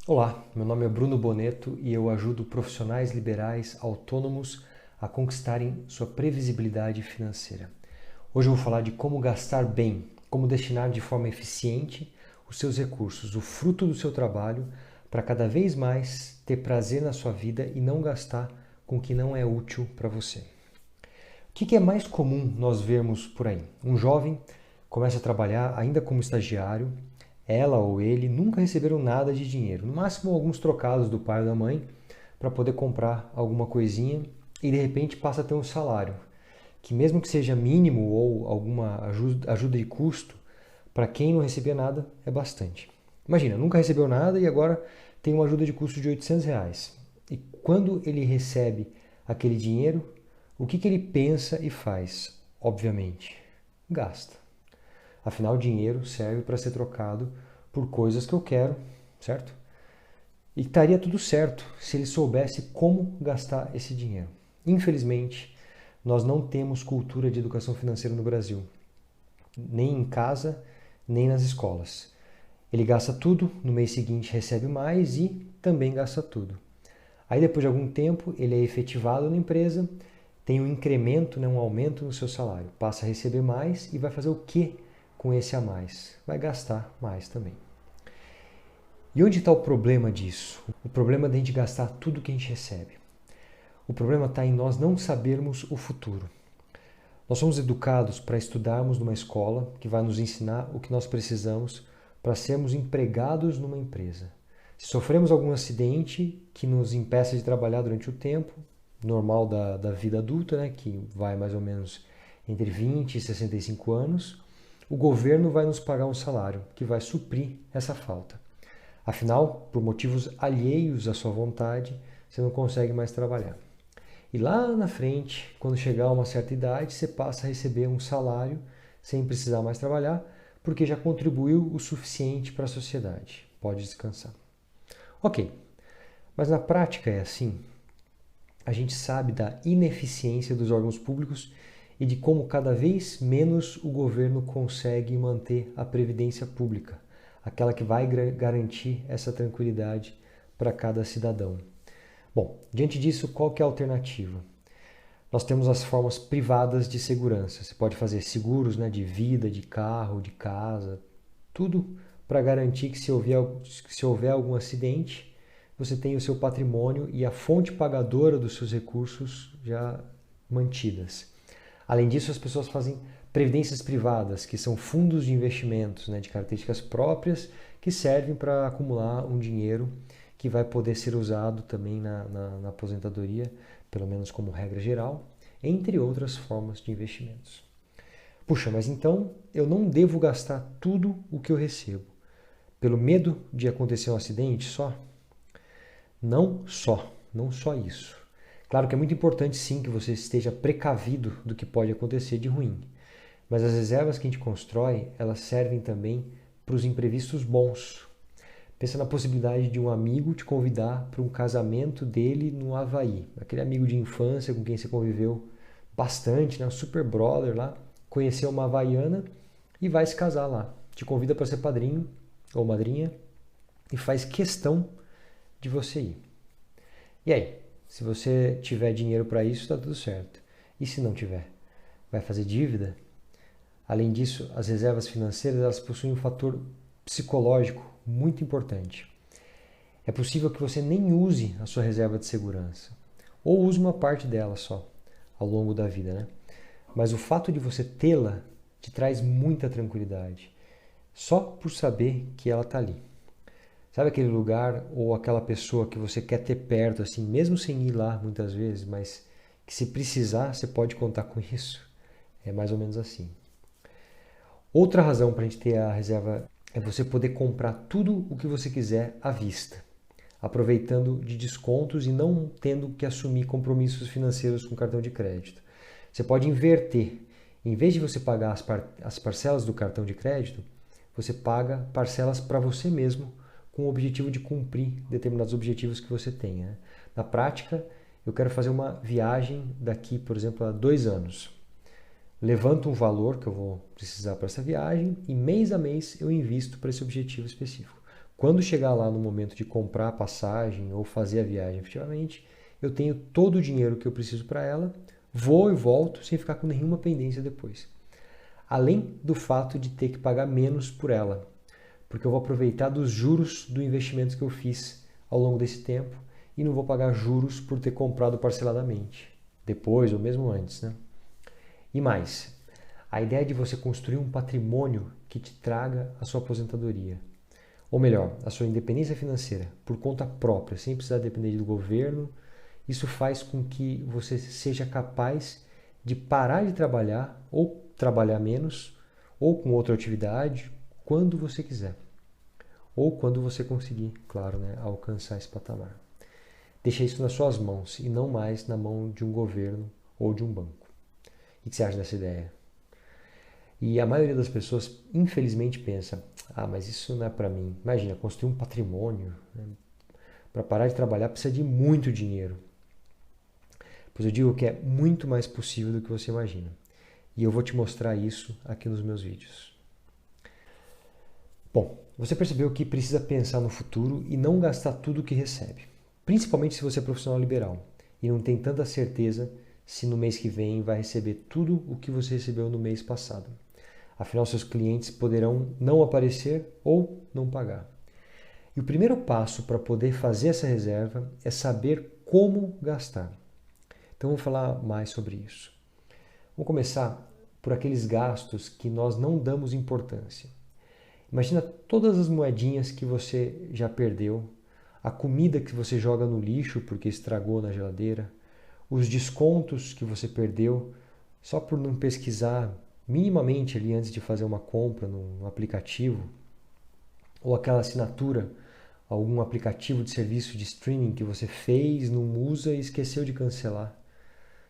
Olá, meu nome é Bruno Boneto e eu ajudo profissionais liberais autônomos a conquistarem sua previsibilidade financeira. Hoje eu vou falar de como gastar bem, como destinar de forma eficiente os seus recursos, o fruto do seu trabalho, para cada vez mais ter prazer na sua vida e não gastar com o que não é útil para você. O que é mais comum nós vermos por aí? Um jovem começa a trabalhar ainda como estagiário, ela ou ele nunca receberam nada de dinheiro, no máximo alguns trocados do pai ou da mãe para poder comprar alguma coisinha e de repente passa a ter um salário, que mesmo que seja mínimo ou alguma ajuda de custo, para quem não recebia nada é bastante. Imagina, nunca recebeu nada e agora tem uma ajuda de custo de R$ 800. E quando ele recebe aquele dinheiro, o que ele pensa e faz? Obviamente, gasta. Afinal, o dinheiro serve para ser trocado por coisas que eu quero, certo? E estaria tudo certo se ele soubesse como gastar esse dinheiro. Infelizmente, nós não temos cultura de educação financeira no Brasil, nem em casa, nem nas escolas. Ele gasta tudo, no mês seguinte recebe mais e também gasta tudo. Aí depois de algum tempo, ele é efetivado na empresa, tem um incremento, um aumento no seu salário, passa a receber mais e vai fazer o que com esse a mais? Vai gastar mais também. E onde está o problema disso? O problema é de a gente gastar tudo que a gente recebe. O problema está em nós não sabermos o futuro. Nós somos educados para estudarmos numa escola que vai nos ensinar o que nós precisamos para sermos empregados numa empresa. Se sofremos algum acidente que nos impeça de trabalhar durante o tempo normal da vida adulta, né, que vai mais ou menos entre 20 e 65 anos, o governo vai nos pagar um salário que vai suprir essa falta. Afinal, por motivos alheios à sua vontade, você não consegue mais trabalhar. E lá na frente, quando chegar a uma certa idade, você passa a receber um salário sem precisar mais trabalhar, porque já contribuiu o suficiente para a sociedade. Pode descansar. Ok, mas na prática é assim. A gente sabe da ineficiência dos órgãos públicos e de como cada vez menos o governo consegue manter a previdência pública, aquela que vai garantir essa tranquilidade para cada cidadão. Bom, diante disso, qual que é a alternativa? Nós temos as formas privadas de segurança. Você pode fazer seguros, né, de vida, de carro, de casa, tudo para garantir que se houver algum acidente, você tem o seu patrimônio e a fonte pagadora dos seus recursos já mantidas. Além disso, as pessoas fazem previdências privadas, que são fundos de investimentos, né, de características próprias, que servem para acumular um dinheiro que vai poder ser usado também na aposentadoria, pelo menos como regra geral, entre outras formas de investimentos. Puxa, mas então eu não devo gastar tudo o que eu recebo, pelo medo de acontecer um acidente só? Não só isso. Claro que é muito importante sim que você esteja precavido do que pode acontecer de ruim. Mas as reservas que a gente constrói, elas servem também para os imprevistos bons. Pensa na possibilidade de um amigo te convidar para um casamento dele no Havaí. Aquele amigo de infância com quem você conviveu bastante, né? Um super brother lá, conheceu uma havaiana e vai se casar lá. Te convida para ser padrinho ou madrinha e faz questão de você ir. E aí? Se você tiver dinheiro para isso, está tudo certo. E se não tiver? Vai fazer dívida? Além disso, as reservas financeiras elas possuem um fator psicológico muito importante. É possível que você nem use a sua reserva de segurança, ou use uma parte dela só, ao longo da vida, né? Mas o fato de você tê-la te traz muita tranquilidade, só por saber que ela está ali. Sabe aquele lugar ou aquela pessoa que você quer ter perto, assim, mesmo sem ir lá muitas vezes, mas que se precisar você pode contar com isso? É mais ou menos assim. Outra razão para a gente ter a reserva é você poder comprar tudo o que você quiser à vista, aproveitando de descontos e não tendo que assumir compromissos financeiros com cartão de crédito. Você pode inverter. Em vez de você pagar as parcelas do cartão de crédito, você paga parcelas para você mesmo, com o objetivo de cumprir determinados objetivos que você tenha. Né? Na prática, eu quero fazer uma viagem daqui, por exemplo, a 2 anos. Levanto um valor que eu vou precisar para essa viagem e mês a mês eu invisto para esse objetivo específico. Quando chegar lá no momento de comprar a passagem ou fazer a viagem efetivamente, eu tenho todo o dinheiro que eu preciso para ela, vou e volto sem ficar com nenhuma pendência depois. Além do fato de ter que pagar menos por ela, porque eu vou aproveitar dos juros do investimento que eu fiz ao longo desse tempo e não vou pagar juros por ter comprado parceladamente, depois ou mesmo antes, né? E mais, a ideia de você construir um patrimônio que te traga a sua aposentadoria, ou melhor, a sua independência financeira, por conta própria, sem precisar depender do governo, isso faz com que você seja capaz de parar de trabalhar ou trabalhar menos, ou com outra atividade, quando você quiser. Ou quando você conseguir, claro, né, alcançar esse patamar. Deixa isso nas suas mãos e não mais na mão de um governo ou de um banco. O que você acha dessa ideia? E a maioria das pessoas, infelizmente, pensa: mas isso não é para mim. Imagina, construir um patrimônio, né? Para parar de trabalhar precisa de muito dinheiro. Pois eu digo que é muito mais possível do que você imagina. E eu vou te mostrar isso aqui nos meus vídeos. Bom, você percebeu que precisa pensar no futuro e não gastar tudo o que recebe. Principalmente se você é profissional liberal e não tem tanta certeza se no mês que vem vai receber tudo o que você recebeu no mês passado. Afinal, seus clientes poderão não aparecer ou não pagar. E o primeiro passo para poder fazer essa reserva é saber como gastar. Então, vamos falar mais sobre isso. Vamos começar por aqueles gastos que nós não damos importância. Imagina todas as moedinhas que você já perdeu, a comida que você joga no lixo porque estragou na geladeira, os descontos que você perdeu só por não pesquisar minimamente ali antes de fazer uma compra no aplicativo, ou aquela assinatura, algum aplicativo de serviço de streaming que você fez, não usa e esqueceu de cancelar.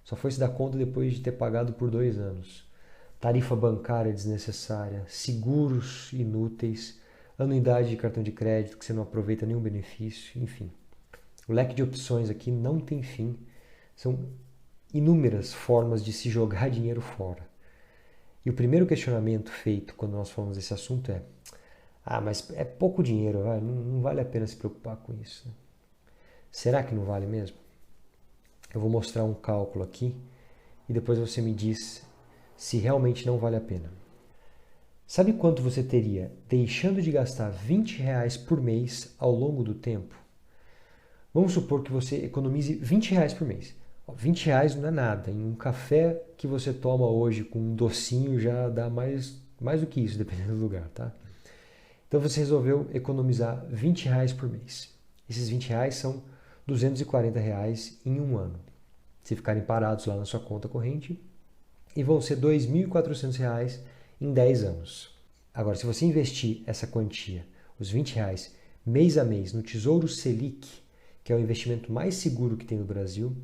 Só foi se dar conta depois de ter pagado por 2 anos. Tarifa bancária desnecessária, seguros inúteis, anuidade de cartão de crédito que você não aproveita nenhum benefício, enfim. O leque de opções aqui não tem fim. São inúmeras formas de se jogar dinheiro fora. E o primeiro questionamento feito quando nós falamos desse assunto é: mas é pouco dinheiro, não vale a pena se preocupar com isso, né? Será que não vale mesmo? Eu vou mostrar um cálculo aqui e depois você me diz se realmente não vale a pena. Sabe quanto você teria deixando de gastar R$ 20 por mês ao longo do tempo? Vamos supor que você economize R$ 20 por mês. R$ 20 não é nada. Em um café que você toma hoje com um docinho já dá mais do que isso, dependendo do lugar, tá? Então você resolveu economizar R$ 20 por mês. Esses R$ 20 são R$ 240 em um ano. Se ficarem parados lá na sua conta corrente, e vão ser R$ 2.400 em 10 anos. Agora, se você investir essa quantia, os R$ 20, mês a mês, no Tesouro Selic, que é o investimento mais seguro que tem no Brasil,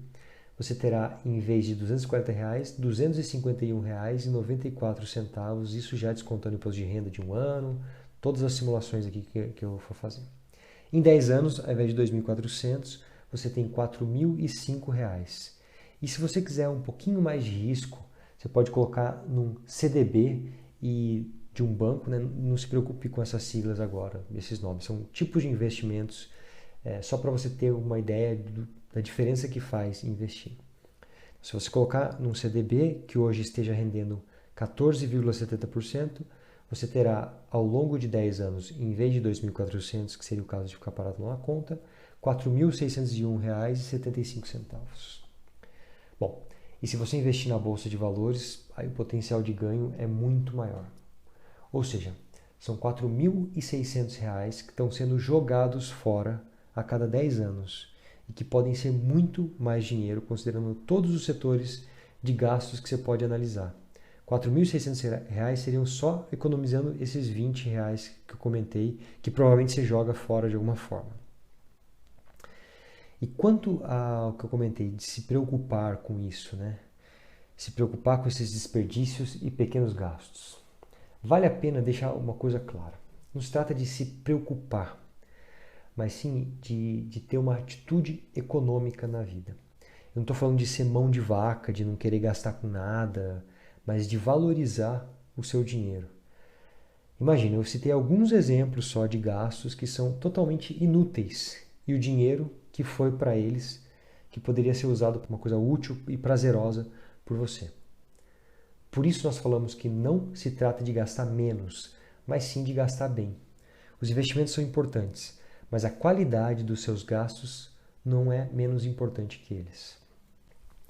você terá, em vez de R$ 240, R$ 251,94, isso já descontando o imposto de renda de um ano, todas as simulações aqui que eu for fazer. Em 10 anos, ao invés de 2.400, você tem R$ 4.005. E se você quiser um pouquinho mais de risco, você pode colocar num CDB e de um banco, né? Não se preocupe com essas siglas agora, esses nomes. São tipos de investimentos, só para você ter uma ideia da diferença que faz investir. Se você colocar num CDB que hoje esteja rendendo 14,70%, você terá ao longo de 10 anos, em vez de 2.400, que seria o caso de ficar parado numa conta, R$ 4.601,75. Bom, e se você investir na Bolsa de Valores, aí o potencial de ganho é muito maior. Ou seja, são R$ 4.600 que estão sendo jogados fora a cada 10 anos e que podem ser muito mais dinheiro, considerando todos os setores de gastos que você pode analisar. R$ 4.600 seriam só economizando esses R$ 20 que eu comentei, que provavelmente você joga fora de alguma forma. E quanto ao que eu comentei de se preocupar com isso, né? Se preocupar com esses desperdícios e pequenos gastos. Vale a pena deixar uma coisa clara. Não se trata de se preocupar, mas sim de ter uma atitude econômica na vida. Eu não estou falando de ser mão de vaca, de não querer gastar com nada, mas de valorizar o seu dinheiro. Imagina, eu citei alguns exemplos só de gastos que são totalmente inúteis e o dinheiro que foi para eles, que poderia ser usado para uma coisa útil e prazerosa por você. Por isso nós falamos que não se trata de gastar menos, mas sim de gastar bem. Os investimentos são importantes, mas a qualidade dos seus gastos não é menos importante que eles.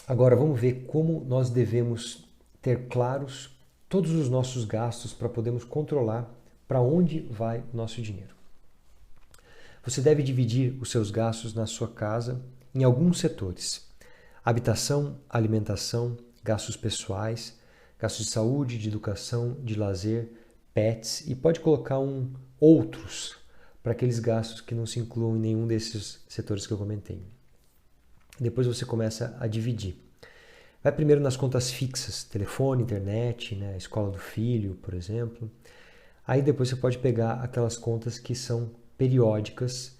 Agora vamos ver como nós devemos ter claros todos os nossos gastos para podermos controlar para onde vai o nosso dinheiro. Você deve dividir os seus gastos na sua casa em alguns setores: habitação, alimentação, gastos pessoais, gastos de saúde, de educação, de lazer, pets, e pode colocar outros para aqueles gastos que não se incluam em nenhum desses setores que eu comentei. Depois você começa a dividir. Vai primeiro nas contas fixas, telefone, internet, né, escola do filho, por exemplo. Aí depois você pode pegar aquelas contas que são periódicas,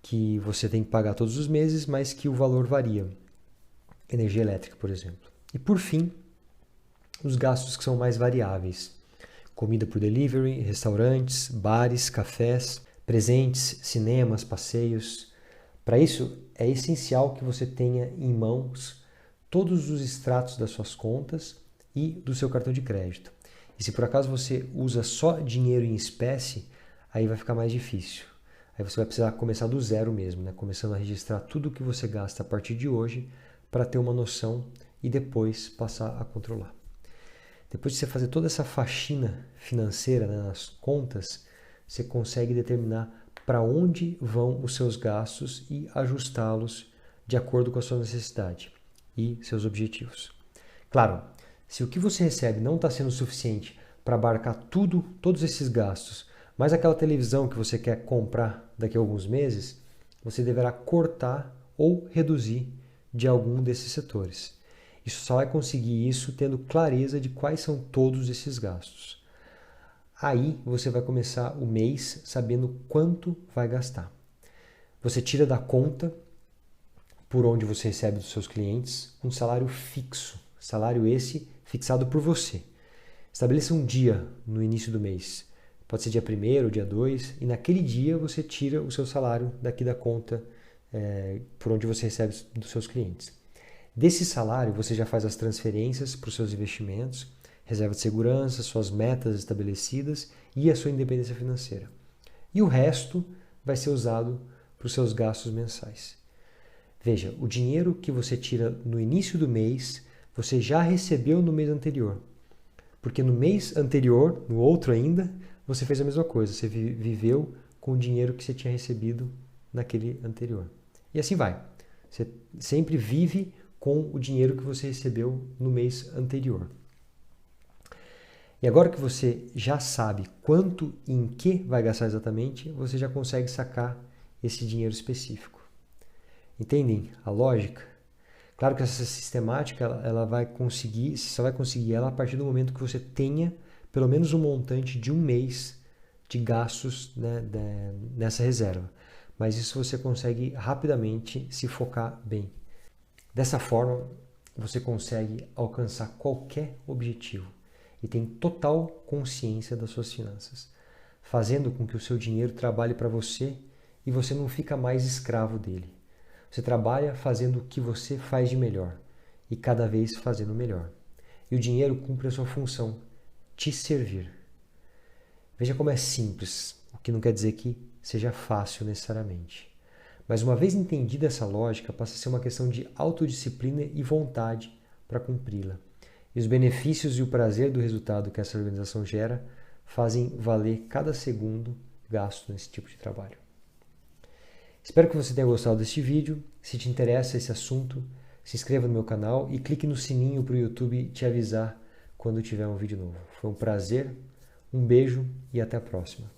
que você tem que pagar todos os meses, mas que o valor varia. Energia elétrica, por exemplo. E por fim, os gastos que são mais variáveis. Comida por delivery, restaurantes, bares, cafés, presentes, cinemas, passeios. Para isso, é essencial que você tenha em mãos todos os extratos das suas contas e do seu cartão de crédito. E se por acaso você usa só dinheiro em espécie, aí vai ficar mais difícil. Aí você vai precisar começar do zero mesmo, né? Começando a registrar tudo o que você gasta a partir de hoje para ter uma noção e depois passar a controlar. Depois de você fazer toda essa faxina financeira, né, nas contas, você consegue determinar para onde vão os seus gastos e ajustá-los de acordo com a sua necessidade e seus objetivos. Claro, se o que você recebe não está sendo suficiente para abarcar todos esses gastos, mas aquela televisão que você quer comprar daqui a alguns meses, você deverá cortar ou reduzir de algum desses setores. Isso só vai conseguir isso tendo clareza de quais são todos esses gastos. Aí você vai começar o mês sabendo quanto vai gastar. Você tira da conta, por onde você recebe dos seus clientes, um salário fixo. Salário esse fixado por você. Estabeleça um dia no início do mês. Pode ser dia 1º ou dia 2, e naquele dia você tira o seu salário daqui da conta por onde você recebe dos seus clientes. Desse salário você já faz as transferências para os seus investimentos, reserva de segurança, suas metas estabelecidas e a sua independência financeira. E o resto vai ser usado para os seus gastos mensais. Veja, o dinheiro que você tira no início do mês, você já recebeu no mês anterior. Porque no mês anterior, no outro ainda, você fez a mesma coisa. Você viveu com o dinheiro que você tinha recebido naquele anterior. E assim vai. Você sempre vive com o dinheiro que você recebeu no mês anterior. E agora que você já sabe quanto e em que vai gastar exatamente, você já consegue sacar esse dinheiro específico. Entendem a lógica? Claro que essa sistemática você só vai conseguir ela a partir do momento que você tenha pelo menos um montante de um mês de gastos, né, nessa reserva. Mas isso você consegue rapidamente se focar bem. Dessa forma, você consegue alcançar qualquer objetivo e tem total consciência das suas finanças, fazendo com que o seu dinheiro trabalhe para você e você não fica mais escravo dele. Você trabalha fazendo o que você faz de melhor e cada vez fazendo melhor. E o dinheiro cumpre a sua função, te servir. Veja como é simples, o que não quer dizer que seja fácil necessariamente. Mas uma vez entendida essa lógica, passa a ser uma questão de autodisciplina e vontade para cumpri-la. E os benefícios e o prazer do resultado que essa organização gera fazem valer cada segundo gasto nesse tipo de trabalho. Espero que você tenha gostado deste vídeo. Se te interessa esse assunto, se inscreva no meu canal e clique no sininho para o YouTube te avisar quando tiver um vídeo novo. Foi um prazer, um beijo e até a próxima.